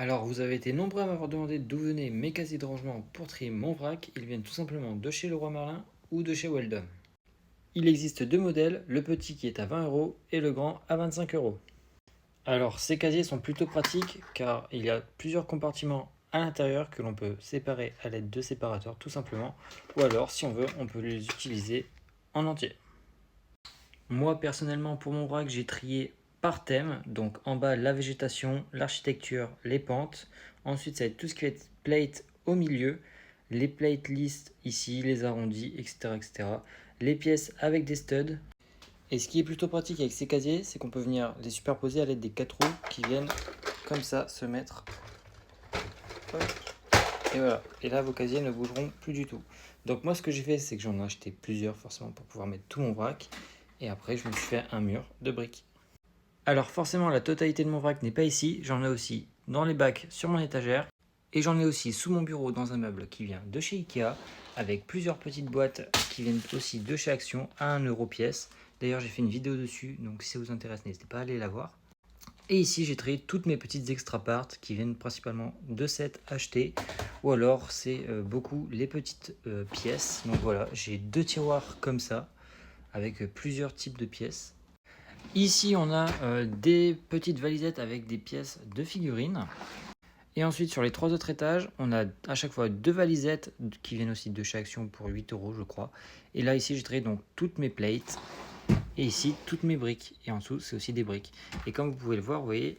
Alors, vous avez été nombreux à m'avoir demandé d'où venaient mes casiers de rangement pour trier mon vrac. Ils viennent tout simplement de chez Leroy Merlin ou de chez Weldon. Il existe deux modèles, le petit qui est à 20 € et le grand à 25 €. Alors, ces casiers sont plutôt pratiques car il y a plusieurs compartiments à l'intérieur que l'on peut séparer à l'aide de séparateurs tout simplement. Ou alors, si on veut, on peut les utiliser en entier. Moi, personnellement, pour mon vrac, j'ai trié par thème. Donc, en bas, la végétation, l'architecture, les pentes. Ensuite, ça va être tout ce qui va être plate au milieu. Les plate listes ici, les arrondis, etc., etc. Les pièces avec des studs. Et ce qui est plutôt pratique avec ces casiers, c'est qu'on peut venir les superposer à l'aide des 4 roues qui viennent comme ça se mettre. Hop. Et voilà. Et là, vos casiers ne bougeront plus du tout. Donc moi, ce que j'ai fait, c'est que j'en ai acheté plusieurs forcément pour pouvoir mettre tout mon vrac. Et après, je me suis fait un mur de briques. Alors forcément, la totalité de mon vrac n'est pas ici. J'en ai aussi dans les bacs sur mon étagère. Et j'en ai aussi sous mon bureau dans un meuble qui vient de chez Ikea, avec plusieurs petites boîtes qui viennent aussi de chez Action à 1 € pièce. D'ailleurs, j'ai fait une vidéo dessus, donc si ça vous intéresse, n'hésitez pas à aller la voir. Et ici, j'ai trié toutes mes petites extra parts qui viennent principalement de sets achetés, ou alors c'est beaucoup les petites pièces. Donc voilà, j'ai 2 tiroirs comme ça, avec plusieurs types de pièces. Ici, on a des petites valisettes avec des pièces de figurines. Et ensuite, sur les 3 autres étages, on a à chaque fois 2 valisettes qui viennent aussi de chez Action pour 8 € je crois. Et là, ici, j'ai trié donc toutes mes plates. Et ici, toutes mes briques. Et en dessous, c'est aussi des briques. Et comme vous pouvez le voir, vous voyez,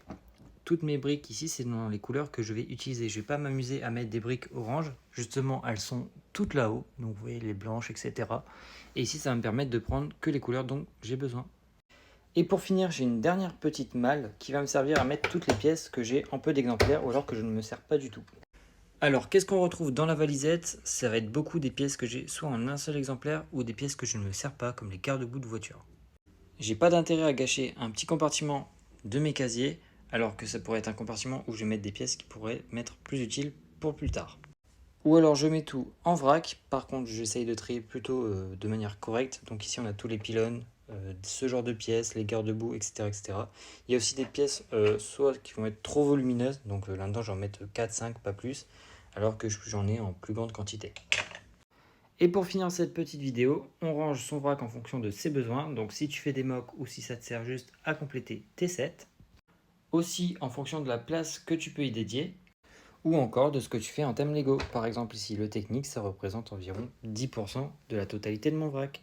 toutes mes briques ici, c'est dans les couleurs que je vais utiliser. Je ne vais pas m'amuser à mettre des briques orange. Justement, elles sont toutes là-haut. Donc, vous voyez, les blanches, etc. Et ici, ça va me permettre de prendre que les couleurs dont j'ai besoin. Et pour finir, j'ai une dernière petite malle qui va me servir à mettre toutes les pièces que j'ai en peu d'exemplaires ou alors que je ne me sers pas du tout. Alors, qu'est-ce qu'on retrouve dans la valisette? Ça va être beaucoup des pièces que j'ai soit en un seul exemplaire ou des pièces que je ne me sers pas comme les garde-boue de voiture. J'ai pas d'intérêt à gâcher un petit compartiment de mes casiers alors que ça pourrait être un compartiment où je vais mettre des pièces qui pourraient m'être plus utiles pour plus tard. Ou alors je mets tout en vrac, par contre j'essaye de trier plutôt de manière correcte. Donc ici on a tous les pylônes, ce genre de pièces, les garde-boue, etc., etc. Il y a aussi des pièces soit qui vont être trop volumineuses, donc là-dedans j'en mets 4, 5, pas plus, alors que j'en ai en plus grande quantité. Et pour finir cette petite vidéo, on range son vrac en fonction de ses besoins. Donc si tu fais des mocks ou si ça te sert juste à compléter tes sets. Aussi en fonction de la place que tu peux y dédier. Ou encore de ce que tu fais en thème Lego. Par exemple ici le technique, ça représente environ 10% de la totalité de mon vrac.